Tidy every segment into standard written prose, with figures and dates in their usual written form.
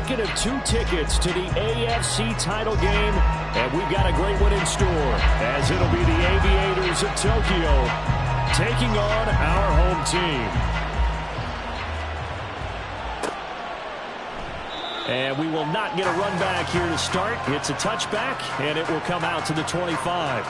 second of 2 tickets to the AFC title game, and we've got a great one in store, as it'll be the Aviators of Tokyo taking on our home team. And we will not get a run back here to start. It's a touchback, and it will come out to the 25.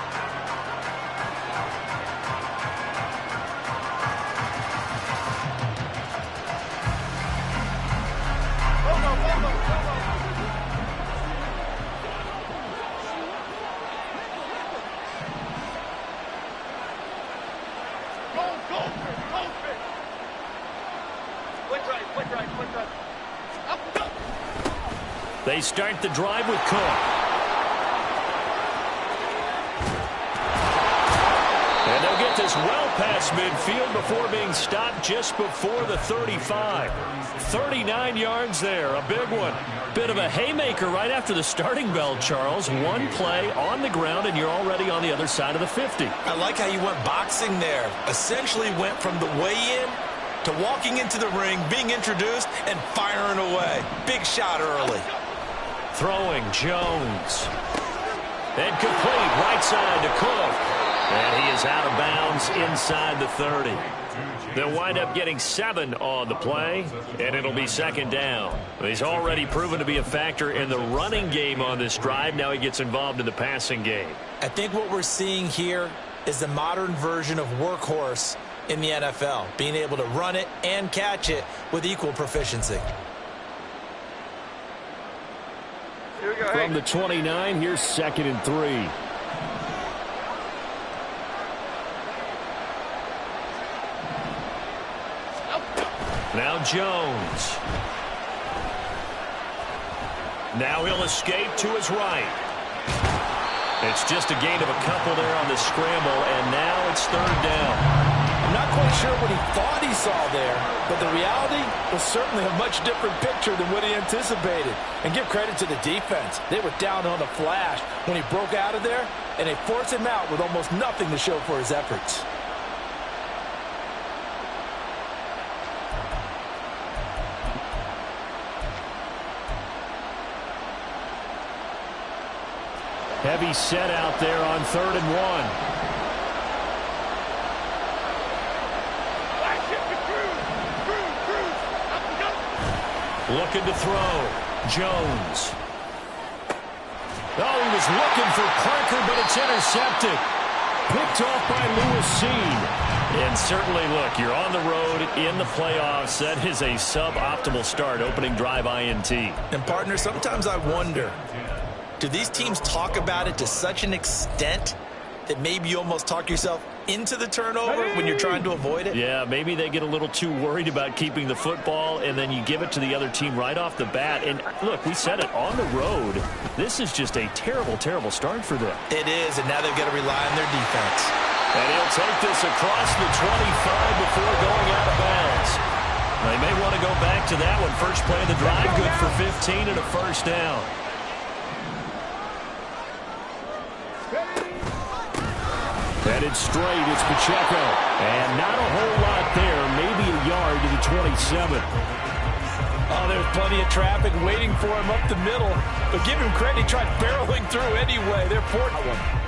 They start the drive with Cook. And they'll get this well past midfield before being stopped just before the 35. 39 yards there, a big one. Bit of a haymaker right after the starting bell, Charles. One play on the ground, and you're already on the other side of the 50. I like how you went boxing there. Essentially went from the weigh-in to walking into the ring, being introduced, and firing away. Big shot early. Throwing Jones. And complete right side to Cook. And he is out of bounds inside the 30. They'll wind up getting 7 on the play, and it'll be second down. He's already proven to be a factor in the running game on this drive. Now he gets involved in the passing game. I think what we're seeing here is the modern version of workhorse in the NFL, being able to run it and catch it with equal proficiency. From the 29, here's 2nd and 3. Now Jones. Now he'll escape to his right. It's just a gain of a couple there on the scramble, and now it's 3rd down. I'm not quite sure what he thought he saw there, but the reality was certainly a much different picture than what he anticipated. And give credit to the defense. They were down on the flash when he broke out of there, and they forced him out with almost nothing to show for his efforts. Heavy set out there on 3rd and 1. Looking to throw. Jones. Oh, he was looking for Parker, but it's intercepted. Picked off by Lewis. And certainly, look, you're on the road in the playoffs. That is a suboptimal start, opening drive INT. And, partner, sometimes I wonder, do these teams talk about it to such an extent that maybe you almost talk yourself into the turnover when you're trying to avoid it? Yeah, maybe they get a little too worried about keeping the football, and then you give it to the other team right off the bat. And, look, we said it, on the road, this is just a terrible, terrible start for them. It is, and now they've got to rely on their defense. And he'll take this across the 25 before going out of bounds. They may want to go back to that one. First play of the drive, good for 15 and a 1st down. Headed straight, it's Pacheco. And not a whole lot there, maybe a yard to the 27. Oh, there's plenty of traffic waiting for him up the middle. But give him credit, he tried barreling through anyway. They're for one.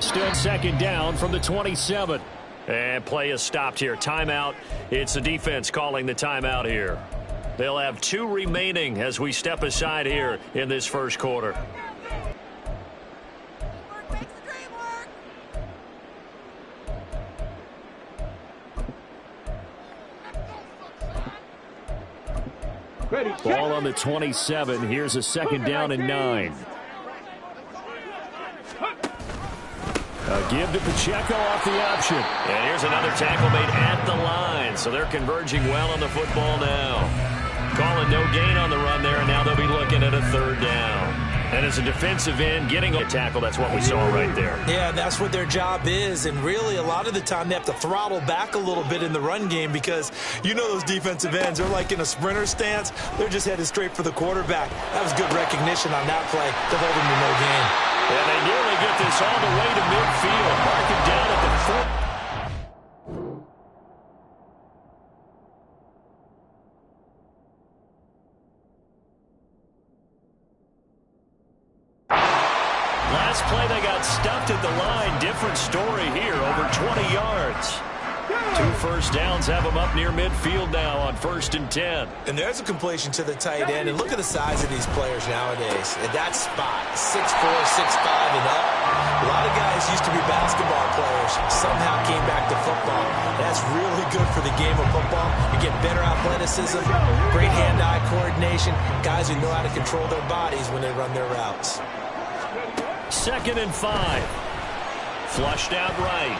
Still 2nd down from the 27. And play is stopped here. Timeout. It's the defense calling the timeout here. They'll have 2 remaining as we step aside here in this first quarter. Ball on the 27. Here's a 2nd down and 9. A give to Pacheco off the option. And here's another tackle made at the line. So they're converging well on the football now. Calling no gain on the run there, and now they'll be looking at a 3rd down. And as a defensive end, getting a tackle, that's what we saw right there. Yeah, that's what their job is. And really, a lot of the time, they have to throttle back a little bit in the run game because you know those defensive ends, they're like in a sprinter stance. They're just headed straight for the quarterback. That was good recognition on that play to hold them to no gain. And they nearly get this all the way to midfield. Mark it down at the 4. Last play, they got stuffed at the line. Different story here, over 20 yards. 2 first downs have them up near midfield now on 1st and 10. And there's a completion to the tight end. And look at the size of these players nowadays. At that spot, 6'4", 6'5", and up. A lot of guys used to be basketball players. Somehow came back to football. That's really good for the game of football. You get better athleticism, great hand-eye coordination, guys who know how to control their bodies when they run their routes. 2nd and 5. Flushed out right.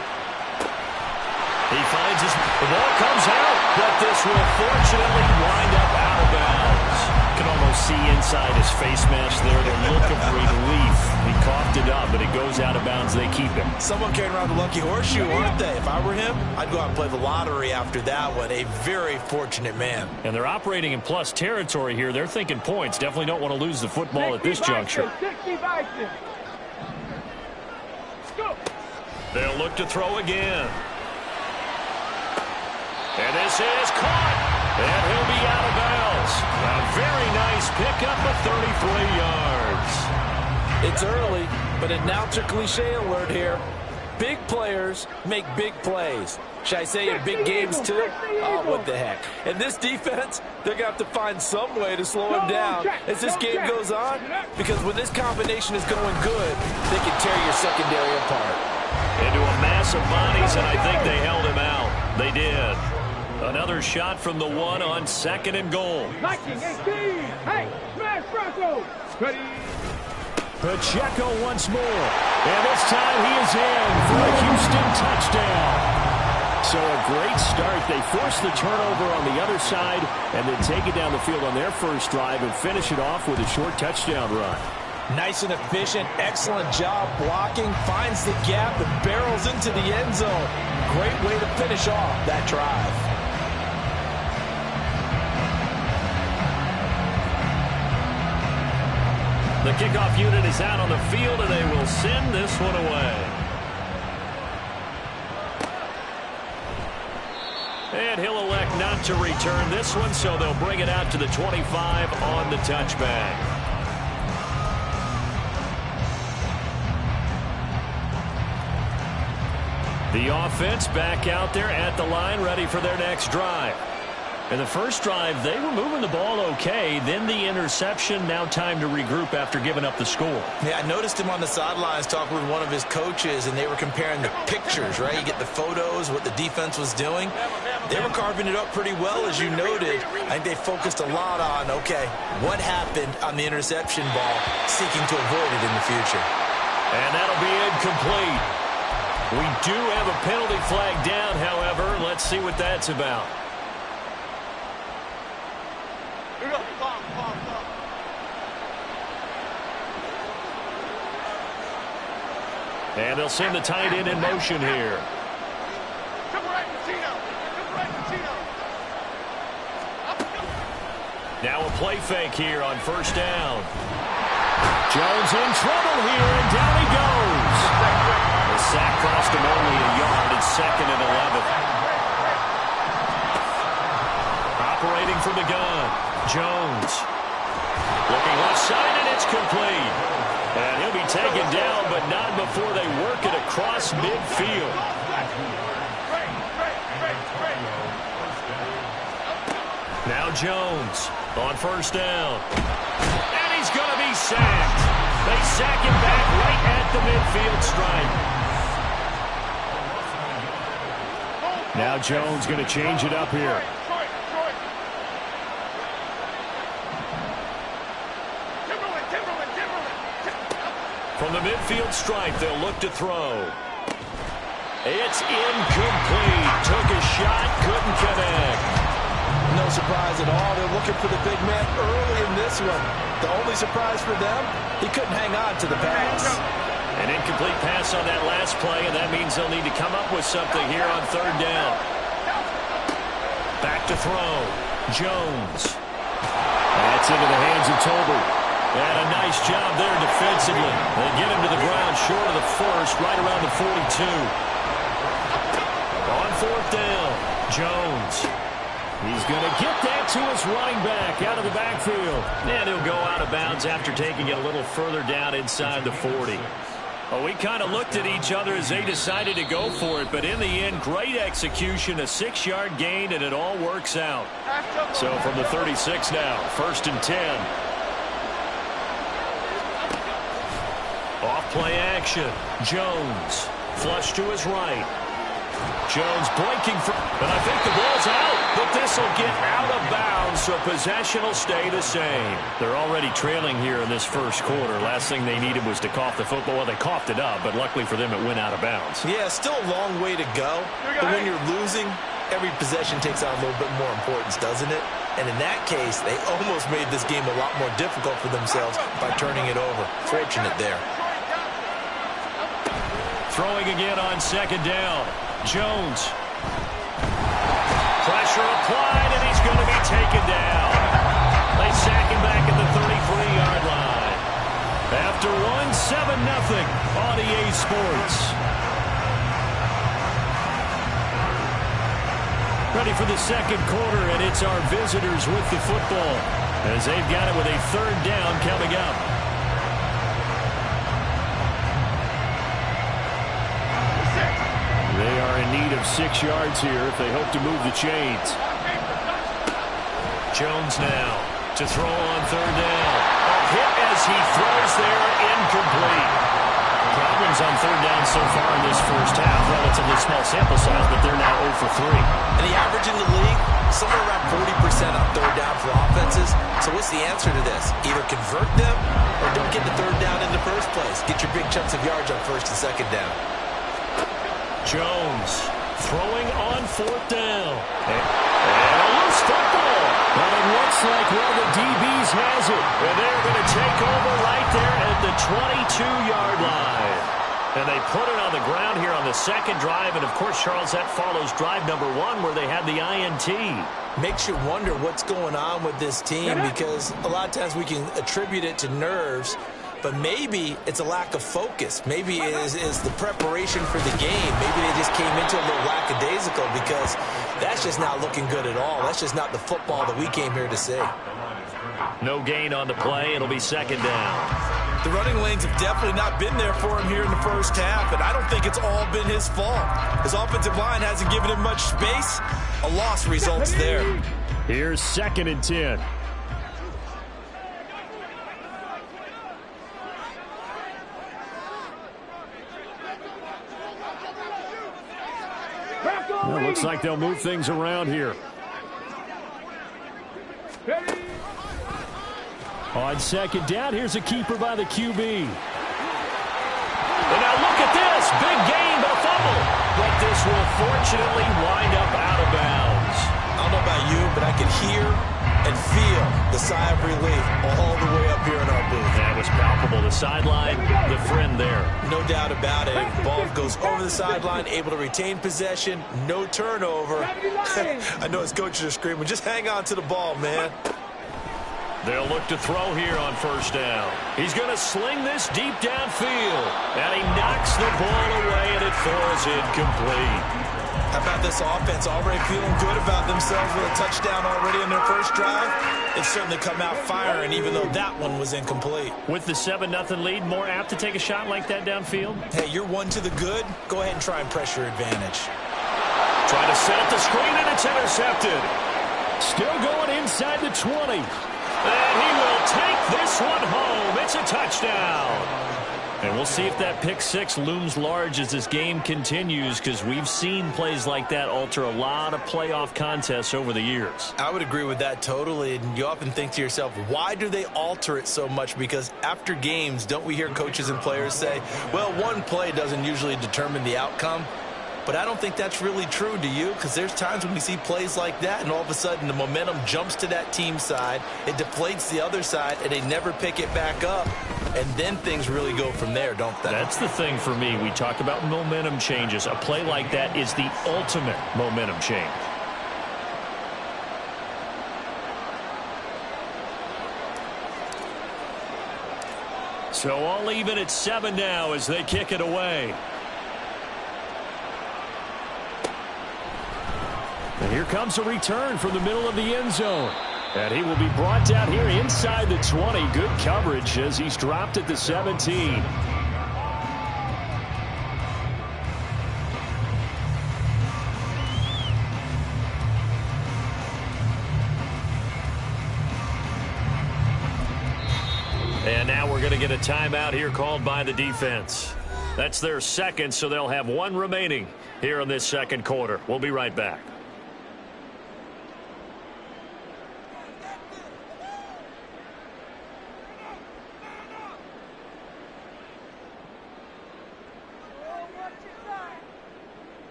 He finds the ball comes out, but this will fortunately wind up out of bounds. You can almost see inside his face mask there the look of relief. He coughed it up, but it goes out of bounds. They keep him. Someone carrying around the lucky horseshoe, aren't they? If I were him, I'd go out and play the lottery after that one. A very fortunate man. And they're operating in plus territory here. They're thinking points. Definitely don't want to lose the football at this juncture. They'll look to throw again. And this is caught. And he'll be out of bounds. A very nice pickup of 33 yards. It's early, but announcer cliche alert here. Big players make big plays. Should I say in big games too? Oh, what the heck. And this defense, they're going to have to find some way to slow him down as this game goes on. Because when this combination is going good, they can tear your secondary apart. Into a mass of bodies, and I think they held him out. They did. Another shot from the 1 on 2nd and goal. 19-18. Hey, smash Bronco. Ready. Pacheco once more. And this time he is in for a Houston touchdown. So a great start. They force the turnover on the other side and then take it down the field on their first drive and finish it off with a short touchdown run. Nice and efficient, excellent job blocking, finds the gap and barrels into the end zone. Great way to finish off that drive. The kickoff unit is out on the field, and they will send this one away. And he'll elect not to return this one, so they'll bring it out to the 25 on the touchback. The offense back out there at the line, ready for their next drive. In the first drive, they were moving the ball okay. Then the interception. Now time to regroup after giving up the score. Yeah, I noticed him on the sidelines talking with one of his coaches, and they were comparing the pictures, right? You get the photos, what the defense was doing. They were carving it up pretty well, as you noted. I think they focused a lot on, okay, what happened on the interception ball, seeking to avoid it in the future. And that'll be incomplete. We do have a penalty flag down, however. Let's see what that's about. And they'll send the tight end in motion here. Now a play fake here on first down. Jones in trouble here, and down he goes. The sack cost him only a yard. It's 2nd and 11. Operating from the gun, Jones. Looking left side, and it's complete. And he'll be taken down, but not before they work it across midfield. Now Jones on first down. And he's going to be sacked. They sack him back right at the midfield stripe. Now Jones going to change it up here. From the midfield stripe, they'll look to throw. It's incomplete. Took a shot, couldn't connect. no surprise at all. They're looking for the big man early in this one. The only surprise for them, he couldn't hang on to the pass. An incomplete pass on that last play, and that means they'll need to come up with something here on third down. Back to throw. Jones. That's into the hands of Tolbert. And a nice job there defensively. They get him to the ground short of the first, right around the 42. On fourth down, Jones. He's going to get that to his running back out of the backfield. And he'll go out of bounds after taking it a little further down inside the 40. Well, we kind of looked at each other as they decided to go for it, but in the end, great execution, a 6-yard gain, and it all works out. So from the 36 now, 1st and 10. Off play action. Jones. Flush to his right. Jones blinking for, and I think the ball's out, but this will get out of bounds, so possession will stay the same. They're already trailing here in this first quarter. Last thing they needed was to cough the football. Well, they coughed it up, but luckily for them, it went out of bounds. Yeah, still a long way to go, but when you're losing, every possession takes on a little bit more importance, doesn't it? And in that case, they almost made this game a lot more difficult for themselves by turning it over. Fortunate there. Throwing again on 2nd down. Jones. Pressure applied, and he's going to be taken down. They sack him back at the 33-yard line. After one, 7-0 on EA Sports. Ready for the second quarter, and it's our visitors with the football as they've got it with a 3rd down coming up. They are in need of 6 yards here if they hope to move the chains. Jones now to throw on 3rd down. A hit as he throws there, incomplete. Problems on 3rd down so far in this first half. Relatively small sample size, but they're now 0 for 3. And the average in the league, somewhere around 40% on 3rd down for offenses. So what's the answer to this? Either convert them or don't get the 3rd down in the first place. Get your big chunks of yards on 1st and 2nd down. Jones throwing on 4th down. And a loose football. But it looks like one of the DBs has it. And they're going to take over right there at the 22-yard line. And they put it on the ground here on the 2nd drive. And, of course, Charles, that follows drive number 1 where they had the INT. Makes you wonder what's going on with this team because a lot of times we can attribute it to nerves. But maybe it's a lack of focus. Maybe it is the preparation for the game. Maybe they just came into a little lackadaisical because that's just not looking good at all. That's just not the football that we came here to see. No gain on the play. It'll be 2nd down. The running lanes have definitely not been there for him here in the first half, and I don't think it's all been his fault. His offensive line hasn't given him much space. A loss results there. Here's 2nd and 10. Well, looks like they'll move things around here. On 2nd down, here's a keeper by the QB. And now look at this. Big gain, but a fumble. But this will fortunately wind up out of bounds. I don't know about you, but I could hear and feel the sigh of relief all the way up here in our booth. That was palpable. The sideline, the friend there. No doubt about it. Ball goes over the sideline, able to retain possession, no turnover. I know his coaches are screaming, just hang on to the ball, man. They'll look to throw here on 1st down. He's going to sling this deep downfield. And he knocks the ball away, and it falls incomplete. How about this offense already feeling good about themselves with a touchdown already in their first drive? They've certainly come out firing, even though that one was incomplete. With the 7-0 lead, more apt to take a shot like that downfield? Hey, you're one to the good. Go ahead and try and press your advantage. Trying to set up the screen, and it's intercepted. Still going inside the 20. And he will take this one home. It's a touchdown. And we'll see if that pick 6 looms large as this game continues, because we've seen plays like that alter a lot of playoff contests over the years. I would agree with that totally. And you often think to yourself, why do they alter it so much? Because after games, don't we hear coaches and players say, well, one play doesn't usually determine the outcome? But I don't think that's really true, do you? Because there's times when we see plays like that, and all of a sudden the momentum jumps to that team side, it deflates the other side, and they never pick it back up. And then things really go from there, don't they? That's the thing for me. We talk about momentum changes. A play like that is the ultimate momentum change. So all even at 7 now as they kick it away. And here comes a return from the middle of the end zone. And he will be brought down here inside the 20. Good coverage as he's dropped at the 17. And now we're going to get a timeout here called by the defense. That's their second, so they'll have one remaining here in this second quarter. We'll be right back.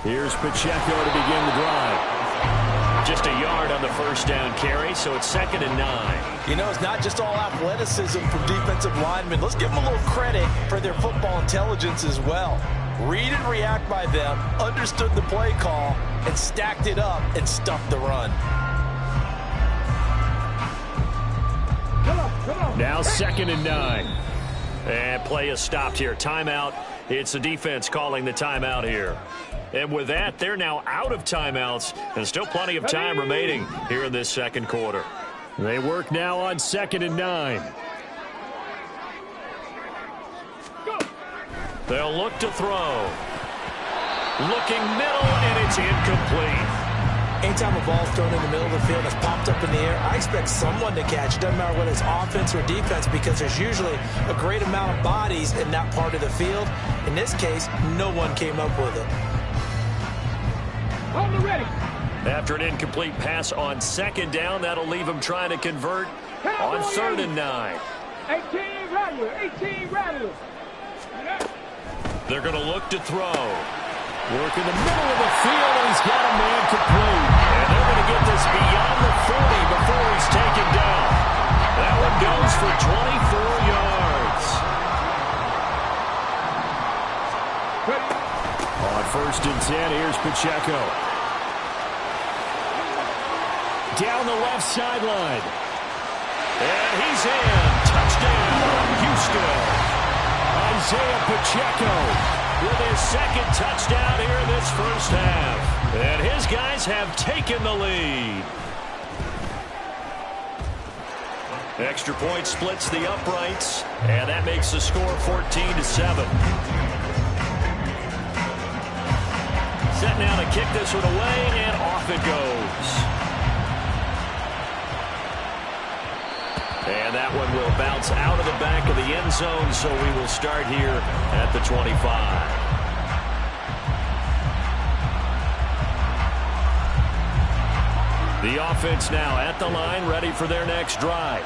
Here's Pacheco to begin the drive. Just a yard on the first down carry, so it's 2nd and 9. You know, it's not just all athleticism from defensive linemen. Let's give them a little credit for their football intelligence as well. Read and react by them, understood the play call, and stacked it up and stuffed the run. Now 2nd and 9. And play is stopped here. Timeout. It's the defense calling the timeout here. And with that, they're now out of timeouts, and still plenty of time remaining here in this second quarter. They work now on 2nd and 9. They'll look to throw. Looking middle, and it's incomplete. Anytime a ball's thrown in the middle of the field that's popped up in the air, I expect someone to catch. It doesn't matter whether it's offense or defense, because there's usually a great amount of bodies in that part of the field. In this case, no one came up with it. After an incomplete pass on 2nd down, that'll leave them trying to convert on 3rd and 9. 18 rattlers. They're going to look to throw. Work in the middle of the field, and he's got a man complete. And they're going to get this beyond the 40 before he's taken down. That one goes for 24 yards. On 1st and 10, here's Pacheco. Down the left sideline. And he's in. Touchdown, Houston. Isaiah Pacheco with his 2nd touchdown here in this first half. And his guys have taken the lead. Extra point splits the uprights, and that makes the score 14-7. Set now to kick this one away, and off it goes. And that one will bounce out of the back of the end zone, so we will start here at the 25. The offense now at the line, ready for their next drive.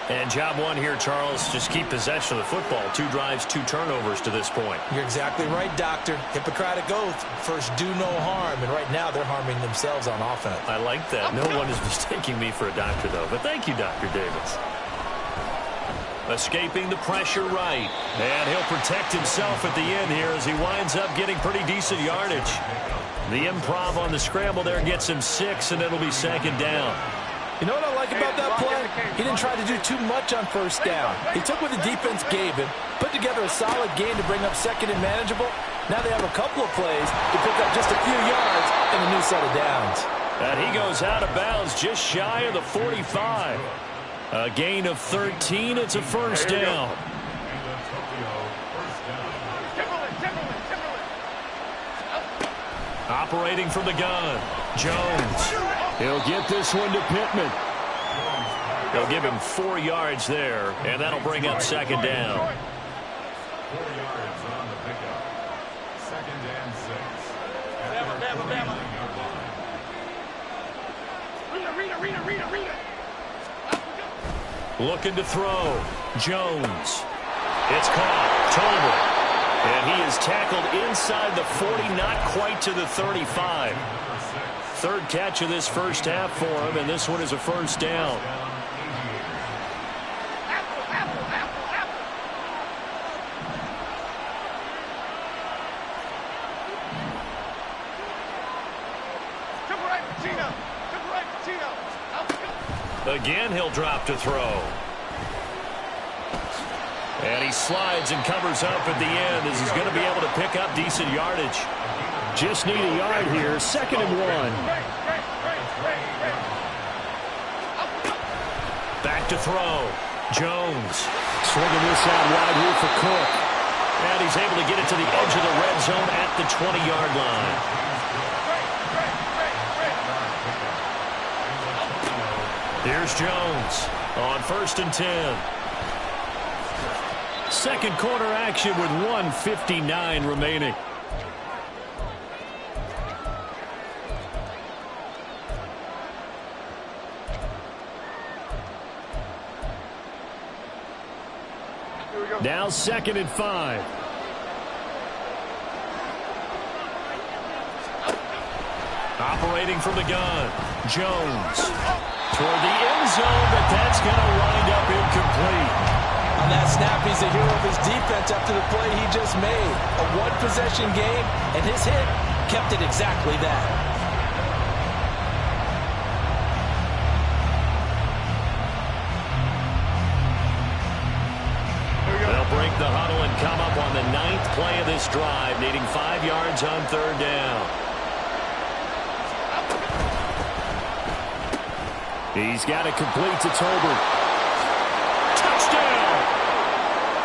And job one here, Charles, just keep possession of the football. 2 drives, 2 turnovers to this point. You're exactly right, Doctor. Hippocratic oath, first do no harm. And right now they're harming themselves on offense. I like that. No one is mistaking me for a doctor, though. But thank you, Dr. Davis. Escaping the pressure right. And he'll protect himself at the end here as he winds up getting pretty decent yardage. The improv on the scramble there gets him 6, and it'll be 2nd down. You know what I like about that play? He didn't try to do too much on 1st down. He took what the defense gave him, put together a solid game to bring up 2nd and manageable. Now they have a couple of plays to pick up just a few yards and a new set of downs. And he goes out of bounds just shy of the 45. A gain of 13. It's a first down. Operating from the gun, Jones. He'll get this one to Pittman. They'll give him 4 yards there, and that'll bring up 2nd down. 4 yards on the pickup. 2nd and 6. Read it. Looking to throw. Jones. It's caught. Tolbert. And he is tackled inside the 40, not quite to the 35. Third catch of this first half for him, and this one is a first down. Again, he'll drop to throw. And he slides and covers up at the end as he's going to be able to pick up decent yardage. Just need a yard here. 2nd and 1. Back to throw. Jones. Swinging this out wide here for Cook. And he's able to get it to the edge of the red zone at the 20-yard line. Here's Jones on 1st and 10. Second quarter action with 1:59 remaining. Now 2nd and 5. Operating from the gun. Jones. Toward the end zone, but that's going to wind up incomplete. On that snap, he's a hero of his defense after the play he just made. A one-possession game, and his hit kept it exactly that. They'll break the huddle and come up on the 9th play of this drive, needing 5 yards on 3rd down. He's got it complete to Tolbert. Touchdown!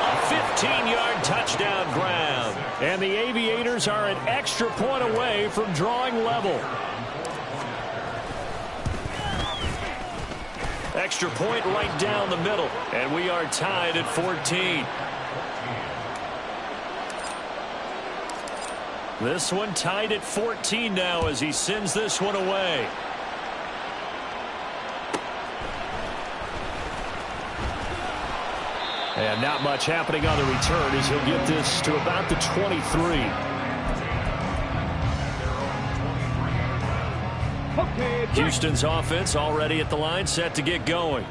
A 15-yard touchdown grab. And the Aviators are an extra point away from drawing level. Extra point right down the middle. And we are tied at 14. This one tied at 14 now as he sends this one away. And not much happening on the return as he'll get this to about the 23. Houston's offense already at the line, set to get going.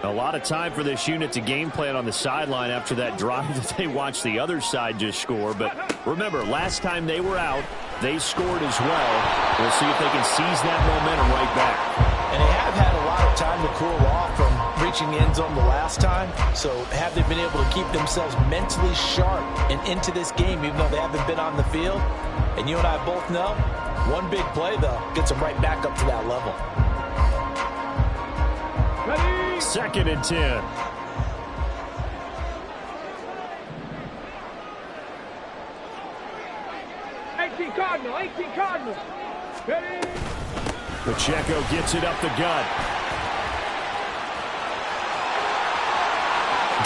A lot of time for this unit to game plan on the sideline after that drive that they watched the other side just score. But remember, last time they were out, they scored as well. We'll see if they can seize that momentum right back. And they have had a lot of time to cool off from reaching the end zone the last time. So have they been able to keep themselves mentally sharp and into this game even though they haven't been on the field? And you and I both know, one big play, though, gets them right back up to that level. Ready? 2nd and 10. Cardinal, 18 Cardinal. Ready? Pacheco gets it up the gut.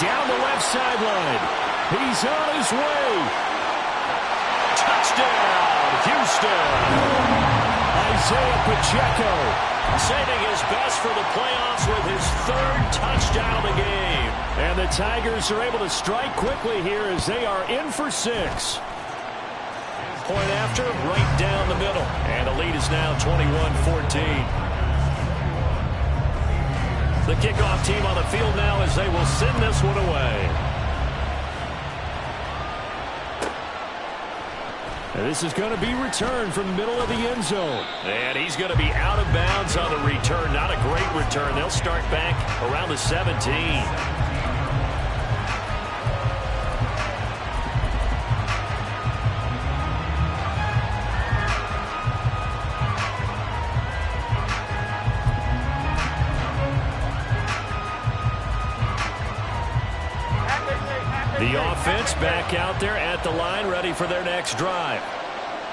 Down the left sideline. He's on his way. Touchdown, Houston. Isaiah Pacheco saving his best for the playoffs with his 3rd touchdown of the game. And the Tigers are able to strike quickly here as they are in for 6. Point after, right down the middle. And the lead is now 21-14. The kickoff team on the field now as they will send this one away. And this is going to be returned from the middle of the end zone. And he's going to be out of bounds on the return. Not a great return. They'll start back around the 17. The offense back out there at the line, ready for their next drive.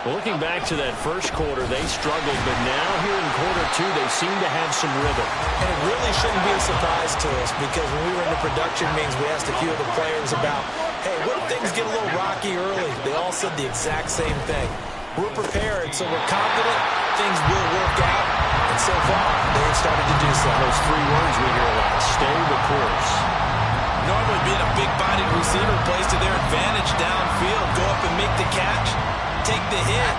Well, looking back to that first quarter, they struggled, but now here in quarter 2, they seem to have some rhythm. And it really shouldn't be a surprise to us because when we were in the production meetings, we asked a few of the players about, hey, what if things get a little rocky early? They all said the exact same thing. We're prepared, so we're confident things will work out. And so far, they have started to do so. Those three words we hear a lot: stay the course. Normally being a big-bodied receiver plays to their advantage downfield. Go up and make the catch, take the hit,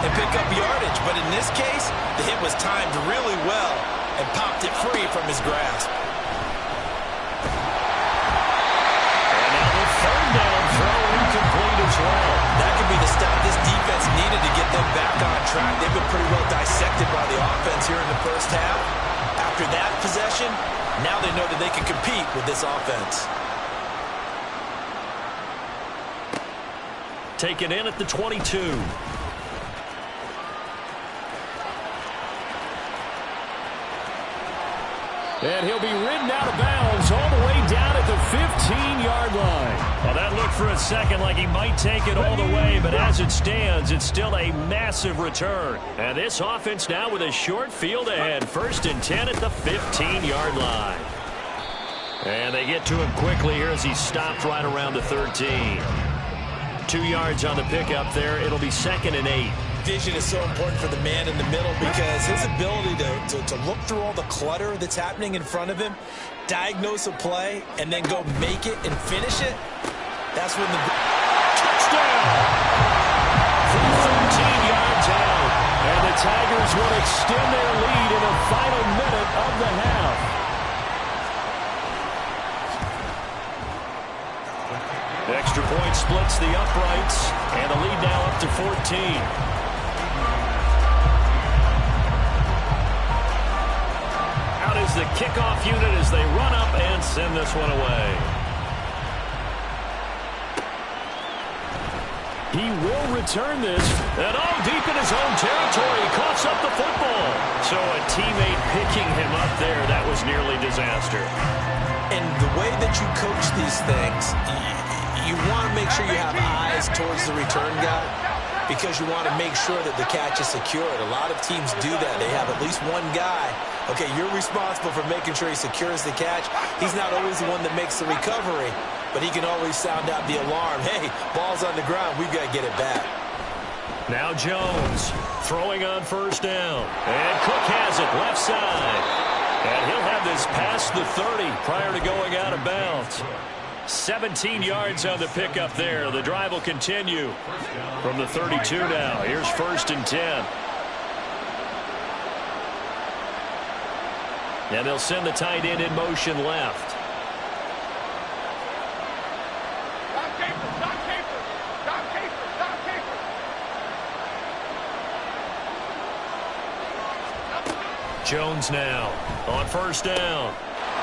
and pick up yardage. But in this case, the hit was timed really well and popped it free from his grasp. And now the third down throw incomplete as well. That could be the stop this defense needed to get them back on track. They've been pretty well dissected by the offense here in the first half. After that possession, now they know that they can compete with this offense. Taken in at the 22. And he'll be ridden out of bounds all the way down at the 15-yard line. Well, that looked for a second like he might take it all the way, but as it stands, it's still a massive return. And this offense now with a short field ahead. 1st and 10 at the 15-yard line. And they get to him quickly here as he's stopped right around the 13. 2 yards on the pickup there. It'll be 2nd and 8. Vision is so important for the man in the middle because his ability to look through all the clutter that's happening in front of him, diagnose a play, and then go make it and finish it, that's when the touchdown! From 13 yards out. And the Tigers will extend their lead in the final minute of the half. Extra point splits the uprights, and the lead now up to 14. Out is the kickoff unit as they run up and send this one away. He will return this, and all deep in his own territory. He coughs up the football. So a teammate picking him up there, that was nearly disaster. And the way that you coach these things, you want to make sure you have eyes towards the return guy because you want to make sure that the catch is secured. A lot of teams do that. They have at least one guy. Okay, you're responsible for making sure he secures the catch. He's not always the one that makes the recovery, but he can always sound out the alarm. Hey, ball's on the ground. We've got to get it back. Now Jones throwing on 1st down. And Cook has it left side. And he'll have this past the 30 prior to going out of bounds. 17 yards on the pickup there. The drive will continue from the 32 now. Here's 1st and 10. And they'll send the tight end in motion left. Jones now on 1st down.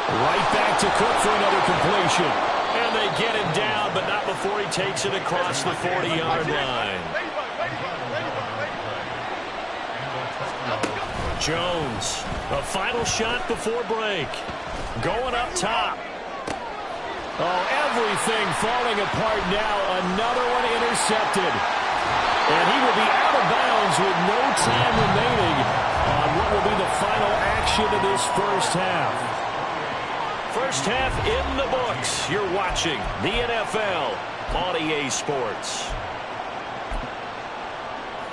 Right back to Cook for another completion. And they get him down, but not before he takes it across the 40-yard line. Jones, a final shot before break. Going up top. Oh, everything falling apart now. Another one intercepted. And he will be out of bounds with no time remaining on what will be the final action of this first half. First half in the books. You're watching the NFL on EA Sports.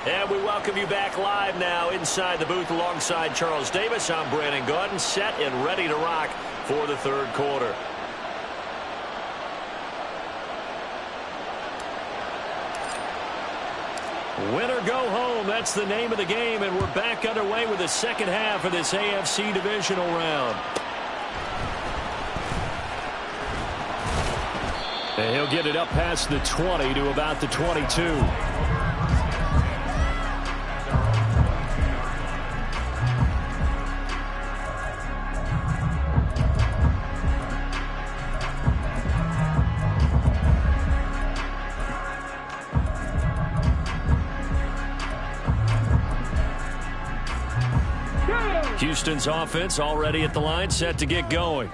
And we welcome you back live now inside the booth alongside Charles Davis. I'm Brandon Gaudin, set and ready to rock for the 3rd quarter. Win or go home, that's the name of the game, and we're back underway with the 2nd half of this AFC divisional round. And he'll get it up past the 20 to about the 22. Houston's offense already at the line, set to get going.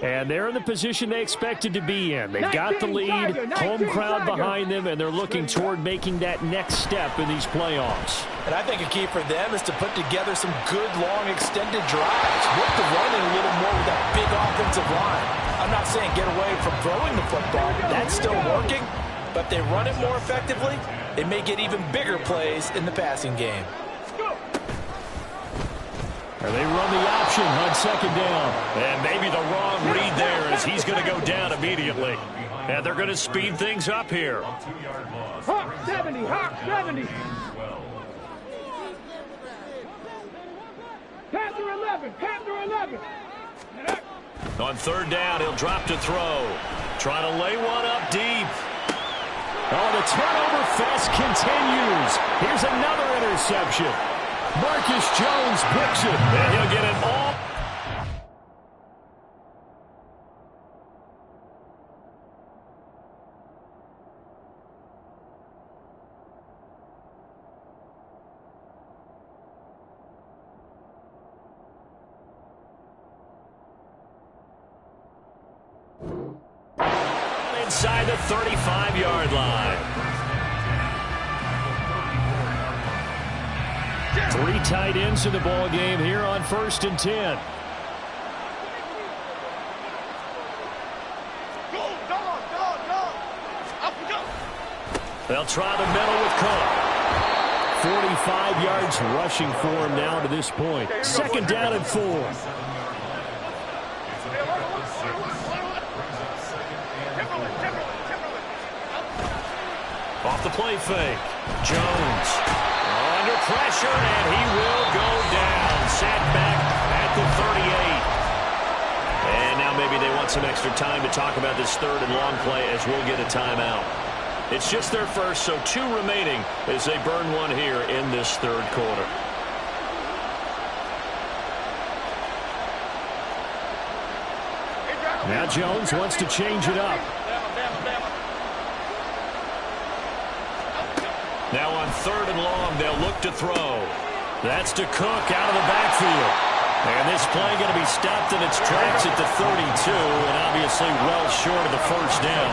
And they're in the position they expected to be in. They've got the lead, home crowd behind them, and they're looking toward making that next step in these playoffs. And I think a key for them is to put together some good, long, extended drives. Work the running a little more with that big offensive line. I'm not saying get away from throwing the football. That's still working. But if they run it more effectively, they may get even bigger plays in the passing game. And they run the option on second down. And maybe the wrong read there as he's going to go down immediately. And they're going to speed things up here. Hawk 70, Hawk 70. Panther 11, Panther 11. On third down, he'll drop to throw. Trying to lay one up deep. Oh, the turnover fest continues. Here's another interception. Marcus Jones picks it, and he'll get it all. Inside the 35-yard line. 3 tight ends in the ball game here on 1st and 10. They'll try the middle with Cook. 45 yards rushing for him now to this point. 2nd down and 4. Off the play fake. Jones under pressure, and he will go down. Sacked back at the 38. And now maybe they want some extra time to talk about this 3rd and long play as we'll get a timeout. It's just their first, so 2 remaining as they burn one here in this 3rd quarter. Now Jones wants to change it up. Now on 3rd and long, they'll look to throw. That's to Cook out of the backfield. And this play going to be stopped in its tracks at the 32, and obviously well short of the 1st down.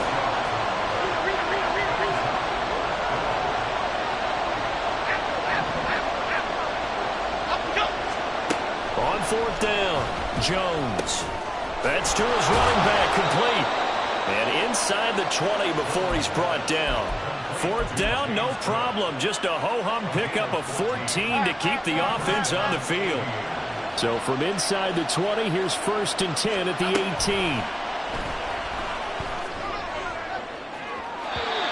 On 4th down, Jones. That's to his running back, complete. And inside the 20 before he's brought down. 4th down, no problem. Just a ho-hum pickup of 14 to keep the offense on the field. So from inside the 20, here's 1st and 10 at the 18.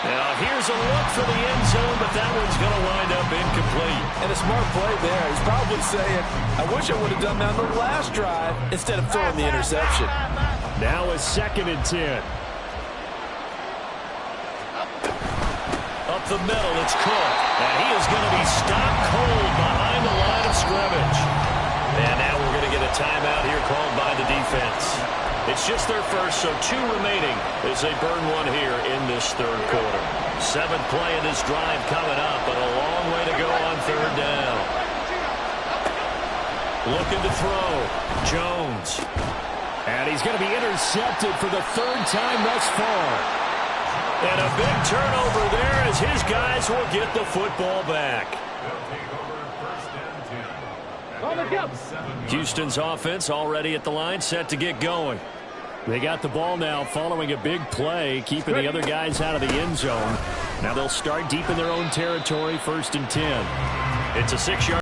Now here's a look for the end zone, but that one's going to wind up incomplete. And a smart play there. He's probably saying, I wish I would have done that on the last drive instead of throwing the interception. Now a 2nd and 10. Up the middle, it's Cook. And he is going to be stopped cold behind the line of scrimmage. And now we're going to get a timeout here called by the defense. It's just their first, so 2 remaining as they burn one here in this 3rd quarter. 7th play of this drive coming up, but a long way to go on 3rd down. Looking to throw. Jones. And he's going to be intercepted for the 3rd time thus far. And a big turnover there as his guys will get the football back. Houston's offense already at the line, set to get going. They got the ball now following a big play, keeping the other guys out of the end zone. Now they'll start deep in their own territory, 1st and 10. It's a 6-yard